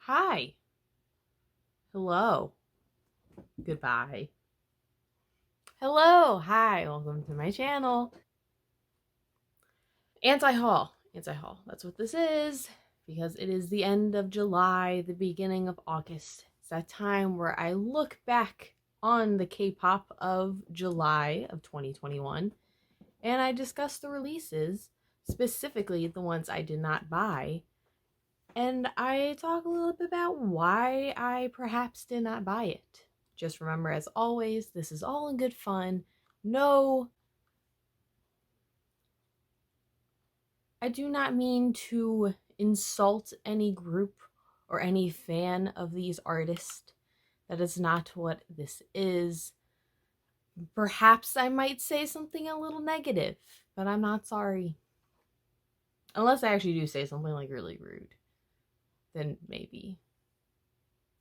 Hi. Hello. Goodbye. Hello. Hi. Welcome to my channel. Antihaul. Antihaul. That's what this is. Because it is the end of July, the beginning of August. It's that time where I look back on the K-pop of July of 2021 and I discuss the releases, specifically the ones I did not buy. And I talk a little bit about why I perhaps did not buy it. Just remember, as always, this is all in good fun. No, I do not mean to insult any group or any fan of these artists. That is not what this is. Perhaps I might say something a little negative, but I'm not sorry. Unless I actually do say something like really rude. Then maybe.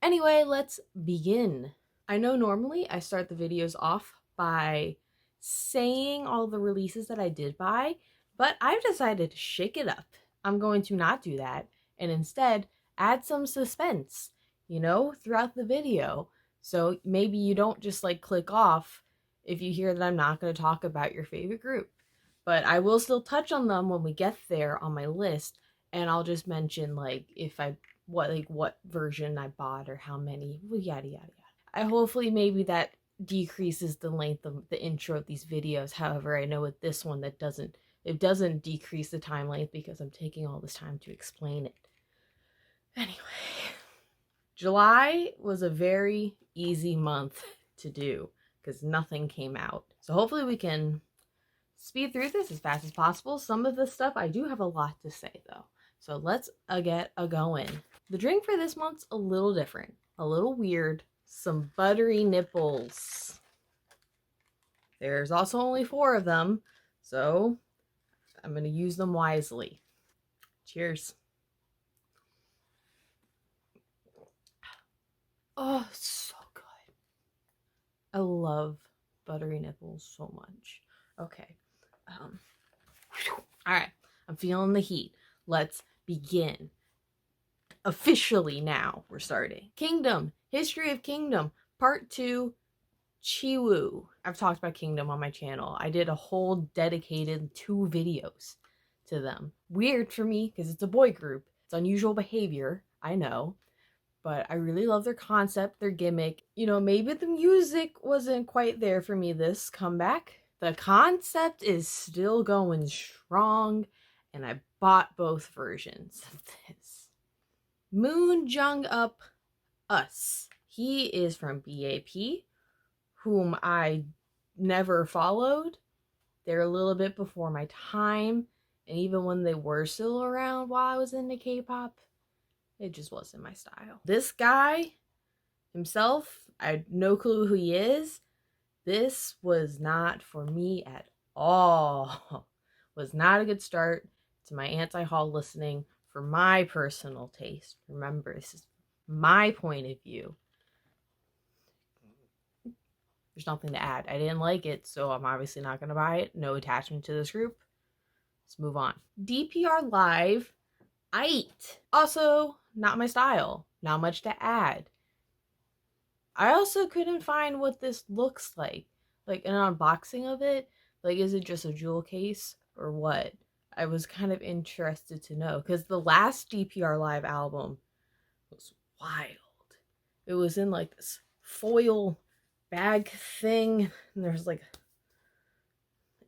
Anyway, let's begin. I know normally I start the videos off by saying all the releases that I did buy, but I've decided to shake it up. I'm going to not do that and instead add some suspense, throughout the video. So maybe you don't just like click off if you hear that I'm not going to talk about your favorite group. But I will still touch on them when we get there on my list, and I'll just mention like if I what version I bought or how many, yada yada yada. I hopefully maybe that decreases the length of the intro of these videos. However, I know with this one that doesn't decrease the time length because I'm taking all this time to explain it. Anyway, July was a very easy month to do because nothing came out. So hopefully we can speed through this as fast as possible. Some of this stuff I do have a lot to say though. So let's get going. The drink for this month's a little different, a little weird. Some buttery nipples. There's also only 4 of them, so I'm going to use them wisely. Cheers. Oh, so good. I love buttery nipples so much. Okay. All right. I'm feeling the heat. Let's begin. Officially now, we're starting. Kingdom. History of Kingdom. Part 2. Chiwoo. I've talked about Kingdom on my channel. I did a whole dedicated 2 videos to them. Weird for me because it's a boy group. It's unusual behavior, I know. But I really love their concept, their gimmick. Maybe the music wasn't quite there for me this comeback. The concept is still going strong, and I bought both versions of this. Moon Jung Up Us. He is from BAP, whom I never followed. They're a little bit before my time, and even when they were still around while I was into K-pop, it just wasn't my style. This guy himself, I had no clue who he is. This was not for me at all. Was not a good start to my anti-haul listening for my personal taste. Remember, this is my point of view. There's nothing to add. I didn't like it, so I'm obviously not going to buy it. No attachment to this group. Let's move on. DPR Live. Aight. Also, not my style. Not much to add. I also couldn't find what this looks like. Like an unboxing of it. Like, is it just a jewel case or what? I was kind of interested to know because the last DPR Live album was wild. It was in like this foil bag thing, and there's like,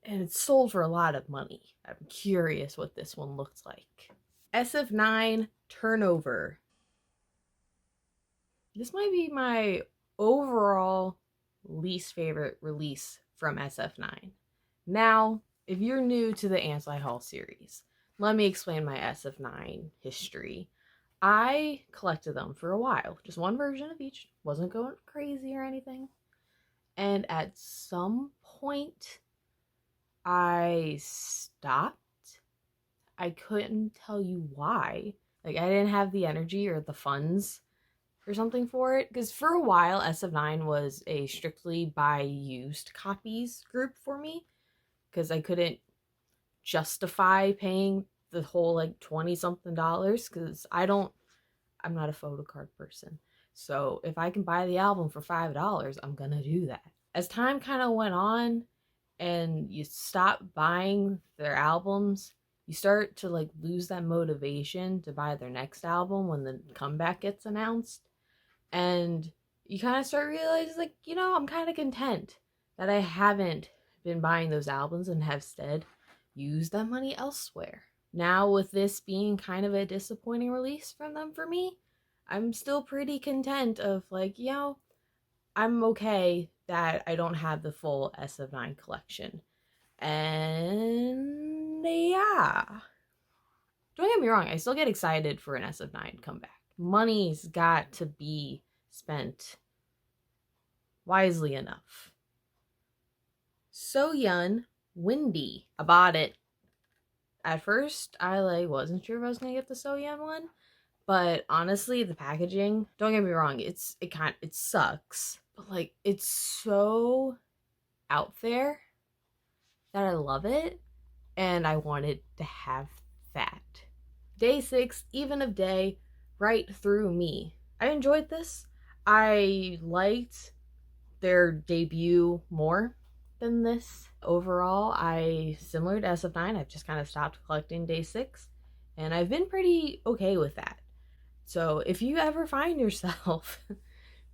and it's sold for a lot of money. I'm curious what this one looks like. SF9 Turnover. This might be my overall least favorite release from SF9. Now, if you're new to the Antihaul series, let me explain my SF9 history. I collected them for a while, just one version of each, wasn't going crazy or anything. And at some point, I stopped. I couldn't tell you why. Like, I didn't have the energy or the funds or something for it. Because for a while, SF9 was a strictly buy used copies group for me. Because I couldn't justify paying the whole like $20 something. Because I I'm not a photo card person. So if I can buy the album for $5, I'm gonna do that. As time kind of went on and you stop buying their albums, you start to like lose that motivation to buy their next album when the comeback gets announced. And you kind of start realizing, like, I'm kind of content that I haven't been buying those albums and have instead used that money elsewhere. Now, with this being kind of a disappointing release from them for me, I'm still pretty content of like, I'm okay that I don't have the full SF9 collection. And yeah. Don't get me wrong, I still get excited for an SF9 comeback. Money's got to be spent wisely enough. Soyeon Windy. I bought it. At first, I wasn't sure if I was gonna get the Soyeon one, but honestly, the packaging, don't get me wrong, it sucks, but like it's so out there that I love it, and I wanted to have that. Day 6, even of day, right through me. I enjoyed this. I liked their debut more than this. Overall, similar to SF9, I've just kind of stopped collecting Day 6, and I've been pretty okay with that. So if you ever find yourself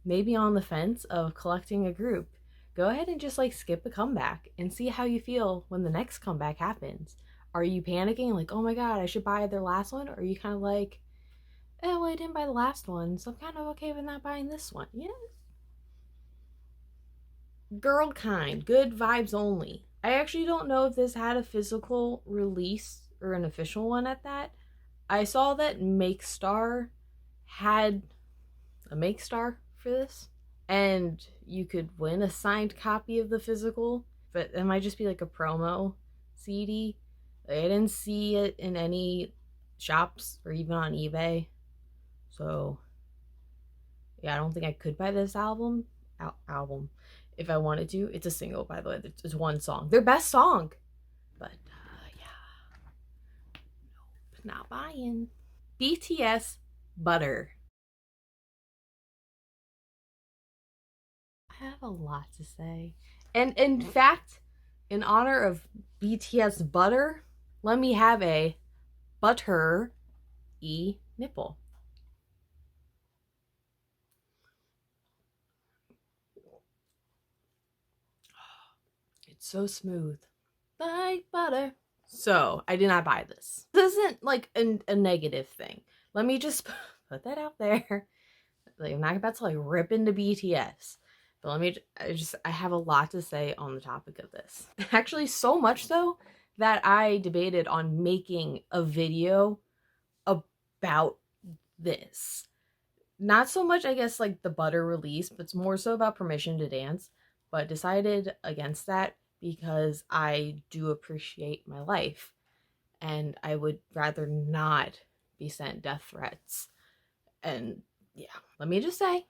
maybe on the fence of collecting a group, go ahead and just like skip a comeback and see how you feel when the next comeback happens. Are you panicking like, oh my god, I should buy their last one? Or are you kind of like, well, I didn't buy the last one, so I'm kind of okay with not buying this one? Yeah. Girl Kind, good vibes only. I actually don't know if this had a physical release or an official one at that. I saw that Make Star had a Make Star for this, and you could win a signed copy of the physical, but it might just be like a promo CD. I didn't see it in any shops or even on eBay, so yeah, I don't think I could buy this album if I wanted to. It's a single, by the way. It's one song, their best song, but yeah, nope, not buying. BTS Butter. I have a lot to say. And in fact, in honor of BTS Butter, let me have a butter nipple. It's so smooth. Like butter. So, I did not buy this. This isn't like a negative thing. Let me just put that out there. Like, I'm not about to like rip into BTS. But I have a lot to say on the topic of this. Actually, so much so that I debated on making a video about this. Not so much, I guess, like the Butter release, but it's more so about Permission to Dance. But decided against that because I do appreciate my life. And I would rather not be sent death threats. And yeah, let me just say,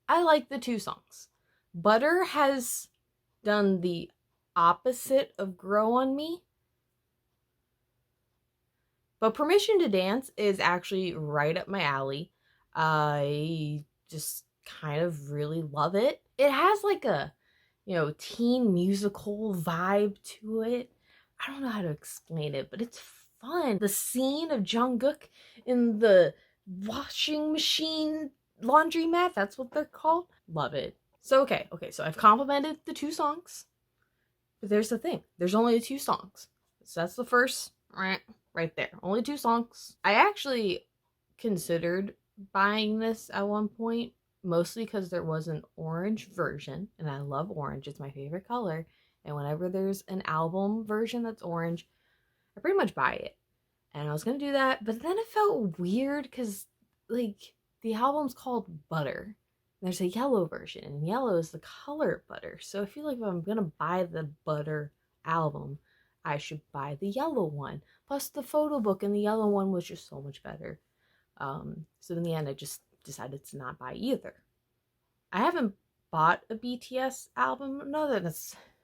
I like the two songs. Butter has done the opposite of grow on me. But Permission to Dance is actually right up my alley. I just kind of really love it. It has like a, teen musical vibe to it. I don't know how to explain it, but it's fun. The scene of Jungkook in the washing machine laundromat, that's what they're called. Love it. So okay, so I've complimented the two songs. But there's the thing. There's only two songs. So that's the first right there. Only two songs. I actually considered buying this at one point, mostly because there was an orange version, and I love orange. It's my favorite color. And whenever there's an album version that's orange, I pretty much buy it. And I was gonna do that, but then it felt weird because, like, the album's called Butter. There's a yellow version, and yellow is the color butter. So I feel like if I'm gonna buy the Butter album, I should buy the yellow one. Plus, the photo book in the yellow one was just so much better. So in the end, I just decided to not buy either. I haven't bought a BTS album. No,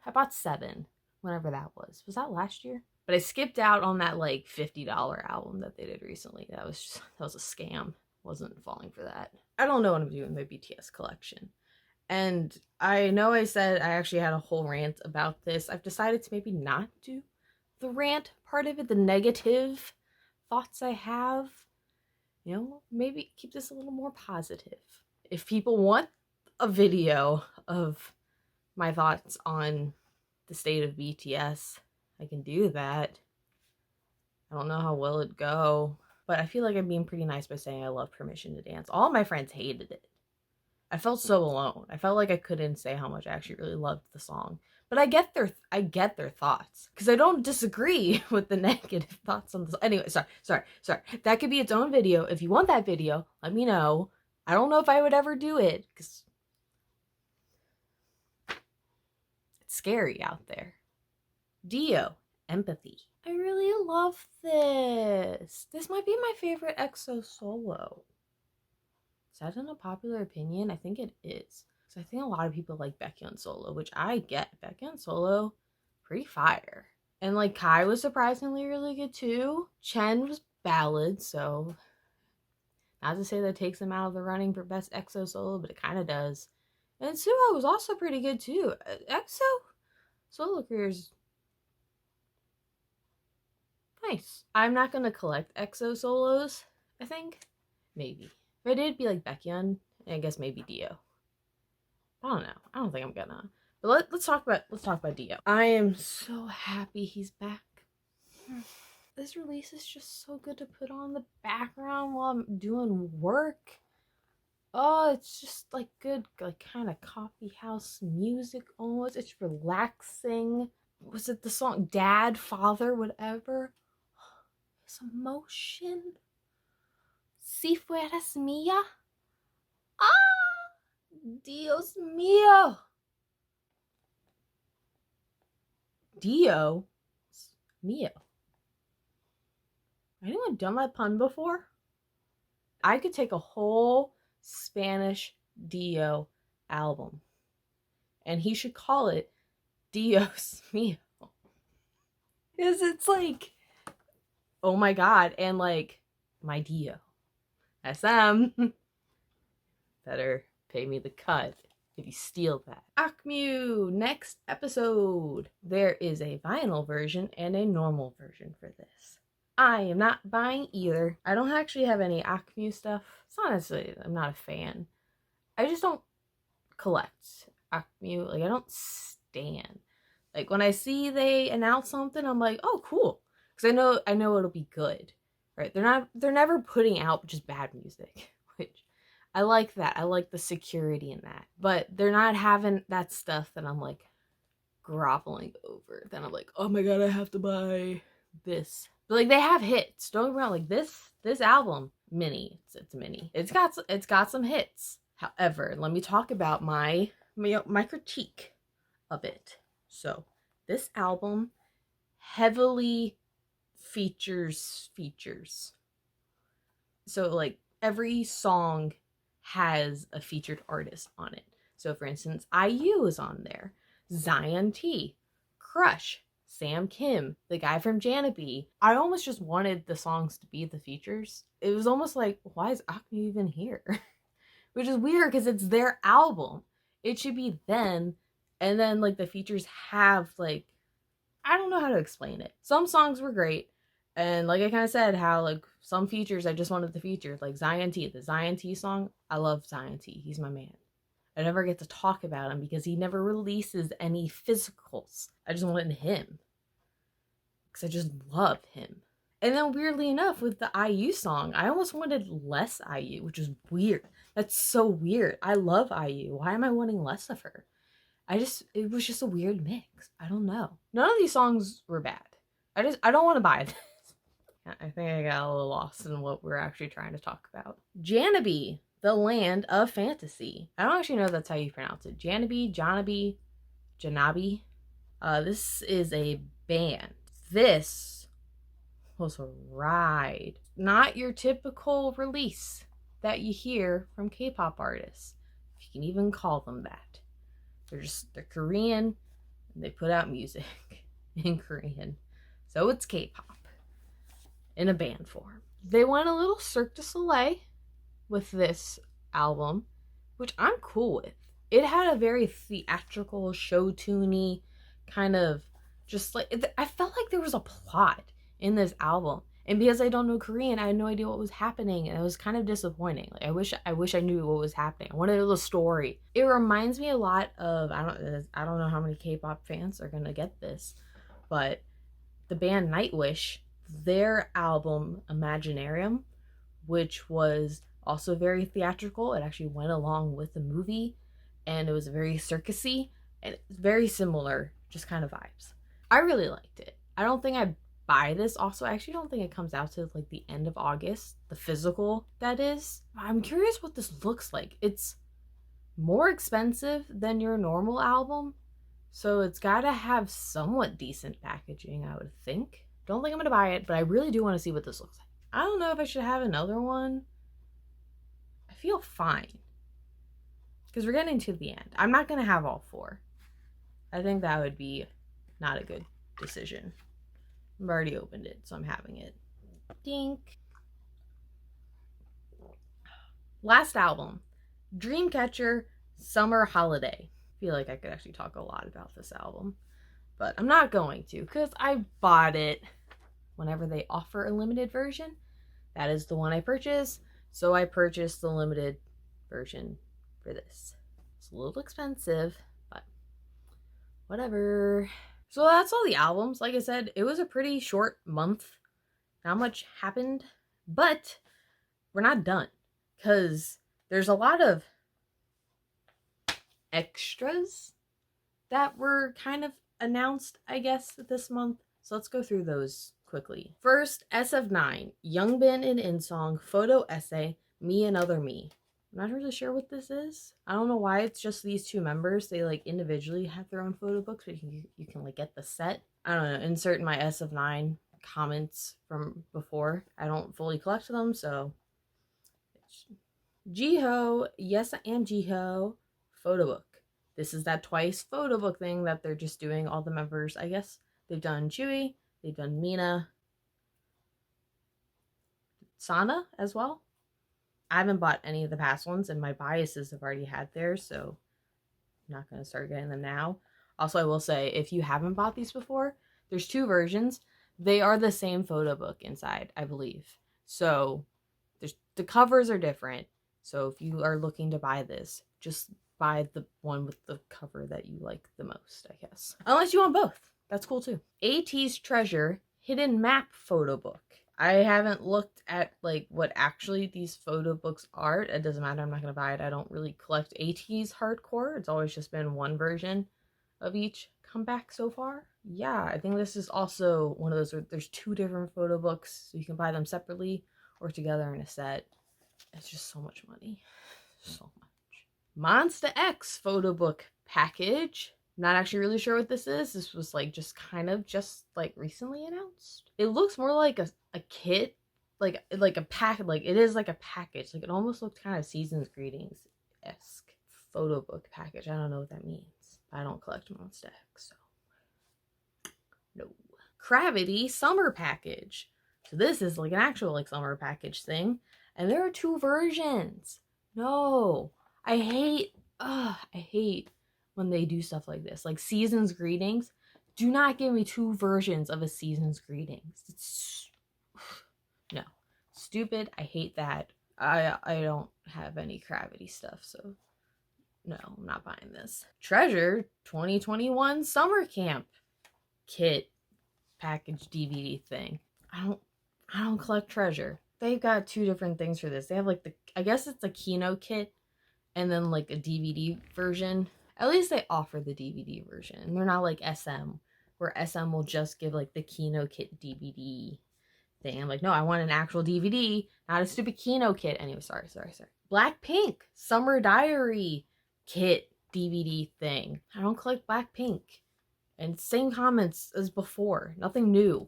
I bought 7, whenever that was. Was that last year? But I skipped out on that like $50 album that they did recently. That was a scam. wasn't falling for that. I don't know what I'm doing with my BTS collection. And I know I said I actually had a whole rant about this. I've decided to maybe not do the rant part of it, the negative thoughts I have. You know, maybe keep this a little more positive. If people want a video of my thoughts on the state of BTS, I can do that. I don't know how well it'd go, but I feel like I'm being pretty nice by saying I love Permission to Dance. All my friends hated it. I felt so alone. I felt like I couldn't say how much I actually really loved the song. But I get their thoughts, because I don't disagree with the negative thoughts on this. Anyway, sorry. That could be its own video. If you want that video, let me know. I don't know if I would ever do it, because it's scary out there. D.O, Empathy. I really love this. This might be my favorite EXO solo. Is that an unpopular opinion? I think it is. So I think a lot of people like Baekhyun solo, which I get. Baekhyun solo, pretty fire. And like Kai was surprisingly really good too. Chen was ballad, so not to say that takes him out of the running for best EXO solo, but it kind of does. And Suho was also pretty good too. EXO solo careers nice. I'm not gonna collect EXO solos, I think. Maybe. If I did, it'd be like Baekhyun, and I guess maybe D.O. I don't know. I don't think I'm gonna. But let's talk about D.O. I am so happy he's back. This release is just so good to put on the background while I'm doing work. Oh, it's just like good, like kind of coffee house music almost. It's relaxing. Was it the song Dad, Father, whatever? His emotion. Si fueras mía. Ah, Dios mío. D.O. Mio. Anyone done that pun before? I could take a whole Spanish D.O. album, and he should call it Dios Mio. Because it's like, oh my god, and like, my D.O. SM. Better pay me the cut if you steal that. Akmu, next episode. There is a vinyl version and a normal version for this. I am not buying either. I don't actually have any Akmu stuff. It's not necessarily, I'm not a fan. I just don't collect Akmu. Like, I don't stan. Like, when I see they announce something, I'm like, oh, cool. Because I know it'll be good. Right? They're never putting out just bad music. Which, I like that. I like the security in that. But they're not having that stuff that I'm like groveling over. Then I'm like, oh my god, I have to buy this. But like, they have hits. Don't get me wrong. Like this album, mini. It's mini. It's got some hits. However, let me talk about my critique of it. So this album heavily features. So like every song has a featured artist on it. So for instance, IU is on there, Zion T, Crush, Sam Kim, the guy from Janabi. I almost just wanted the songs to be the features. It was almost like, why is Akmu even here? Which is weird because it's their album. It should be them, and then like the features have like, I don't know how to explain it. Some songs were great, and like I kind of said, how like some features I just wanted the feature, like Zion T, the Zion T song. I love Zion T. He's my man. I never get to talk about him because he never releases any physicals. I just wanted him because I just love him. And then weirdly enough, with the IU song, I almost wanted less IU, which is weird. That's so weird. I love IU. Why am I wanting less of her? It was just a weird mix. I don't know. None of these songs were bad. I don't want to buy this. I think I got a little lost in what we're actually trying to talk about. Janabi, the land of fantasy. I don't actually know if that's how you pronounce it. Janabi. This is a band. This was a ride. Not your typical release that you hear from K-pop artists, if you can even call them that. They're Korean, and they put out music in Korean. So it's K-pop in a band form. They went a little Cirque du Soleil with this album, which I'm cool with. It had a very theatrical, show-tuney kind of, just like, I felt like there was a plot in this album. And because I don't know Korean, I had no idea what was happening, and it was kind of disappointing. Like, I wish I knew what was happening. I wanted a story. It reminds me a lot of, I don't know how many K-pop fans are gonna get this, but the band Nightwish, their album Imaginarium, which was also very theatrical. It actually went along with the movie, and it was very circusy, and it's very similar, just kind of vibes. I really liked it. I don't think I buy this. Also, I actually don't think it comes out to like the end of August, the physical, that is. I'm curious what this looks like. It's more expensive than your normal album, so it's gotta have somewhat decent packaging, I would think. Don't think I'm gonna buy it, but I really do want to see what this looks like. I don't know if I should have another one. I feel fine, because we're getting to the end. I'm not gonna have all 4. I think that would be not a good decision. I've already opened it, so I'm having it. Dink. Last album, Dreamcatcher Summer Holiday. I feel like I could actually talk a lot about this album, but I'm not going to, because I bought it whenever they offer a limited version. That is the one I purchased, so I purchased the limited version for this. It's a little expensive, but whatever. So that's all the albums. Like I said, it was a pretty short month. Not much happened, but we're not done, because there's a lot of extras that were kind of announced, I guess, this month. So let's go through those quickly. First, SF9, Youngbin and Insong, photo essay, Me and Other Me. I'm not really sure what this is. I don't know why it's just these 2 members. They like individually have their own photo books, but you can like get the set. I don't know, insert my SF9 comments from before. I don't fully collect them, so. Jiho, Yes and Jiho, photo book. This is that twice photo book thing that they're just doing, all the members, I guess. They've done Chewy, they've done Mina, Sana as well. I haven't bought any of the past ones, and my biases have already had theirs, so I'm not going to start getting them now. Also, I will say, if you haven't bought these before, there's 2 versions. They are the same photo book inside, I believe. So the covers are different. So if you are looking to buy this, just buy the one with the cover that you like the most, I guess. Unless you want both. That's cool too. AT's Treasure Hidden Map Photo Book. I haven't looked at like what actually these photo books are. It doesn't matter. I'm not going to buy it. I don't really collect AT's hardcore. It's always just been one version of each comeback so far. Yeah, I think this is also one of those where there's 2 different photo books, so you can buy them separately or together in a set. It's just so much money. So much. Monsta X photo book package. Not actually really sure what this is. This was like just like recently announced. It looks more like a kit, like a pack, like it is like a package. Like it almost looked kind of Season's Greetings-esque. Photo book package. I don't know what that means. I don't collect Monsta X, so no. Gravity summer package. So this is like an actual like summer package thing. And there are 2 versions. No. I hate when they do stuff like this. Like Season's Greetings. Do not give me 2 versions of a Season's Greetings. It's no. Stupid. I hate that. I don't have any Gravity stuff, so no, I'm not buying this. Treasure 2021 Summer Camp kit package DVD thing. I don't collect Treasure. They've got 2 different things for this. They have like I guess it's a Kino kit and then like a DVD version. At least they offer the DVD version. And they're not like SM, where SM will just give like the Kino kit DVD thing. I'm like, no, I want an actual DVD, not a stupid Kino kit. Anyway, sorry. Blackpink Summer Diary kit DVD thing. I don't collect Blackpink. And same comments as before. Nothing new.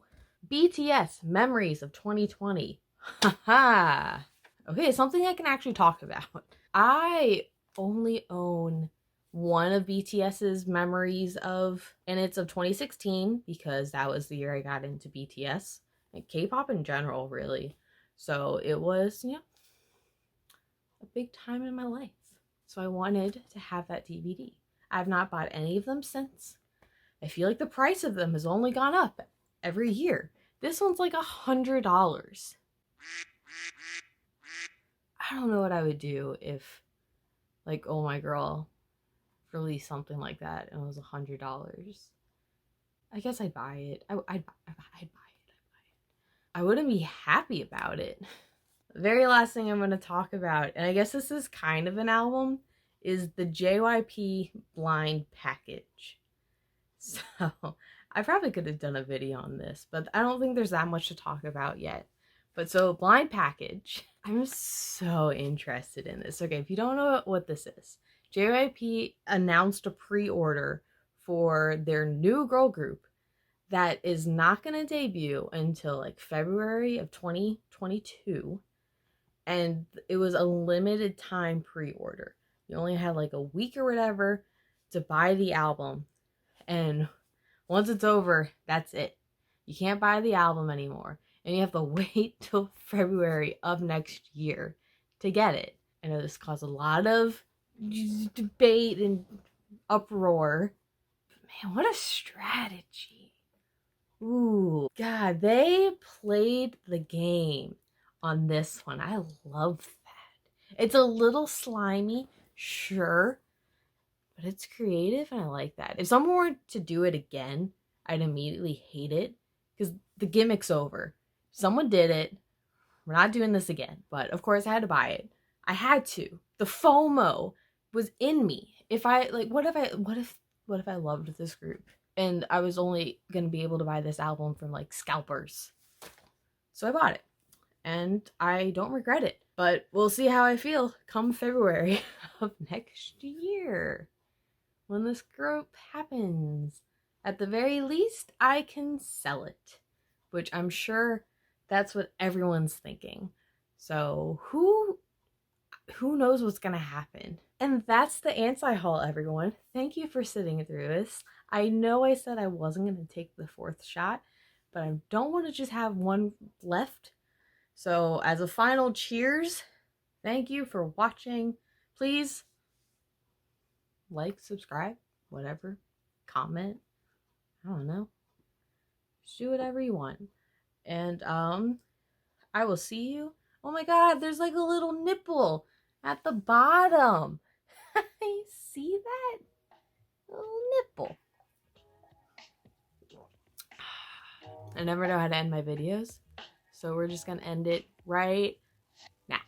BTS Memories of 2020. Haha. Okay, something I can actually talk about. I only own one of BTS's memories of, and it's of 2016 because that was the year I got into BTS and K-pop in general, really. So it was, a big time in my life. So I wanted to have that DVD. I have not bought any of them since. I feel like the price of them has only gone up every year. This one's like $100. I don't know what I would do if, like, Oh My Girl released something like that and it was $100. I guess I'd buy it. I'd buy it. I wouldn't be happy about it. The very last thing I'm going to talk about, and I guess this is kind of an album, is the JYP Blind Package. So I probably could have done a video on this, but I don't think there's that much to talk about yet. But so Blind Package, I'm so interested in this. Okay, if you don't know what this is, JYP announced a pre-order for their new girl group that is not going to debut until like February of 2022. And it was a limited time pre-order. You only had like a week or whatever to buy the album. And once it's over, that's it. You can't buy the album anymore. And you have to wait till February of next year to get it. I know this caused a lot of debate and uproar. Man, what a strategy. Ooh, God, they played the game on this one. I love that. It's a little slimy, sure, but it's creative and I like that. If someone were to do it again, I'd immediately hate it because the gimmick's over. Someone did it. We're not doing this again. But of course I had to buy it. I had to. The FOMO was in me. If I like, what if I loved this group and I was only gonna be able to buy this album from like scalpers? So I bought it. And I don't regret it. But we'll see how I feel come February of next year when this group happens. At the very least, I can sell it, which I'm sure that's what everyone's thinking. So who knows what's gonna happen? And that's the Antihaul, everyone. Thank you for sitting through this. I know I said I wasn't gonna take the fourth shot, but I don't want to just have one left. So as a final cheers, thank you for watching. Please like, subscribe, whatever, comment. I don't know. Just do whatever you want. And I will see you. Oh my God, there's like a little nipple at the bottom. You see that? A little nipple. I never know how to end my videos. So we're just gonna end it right now.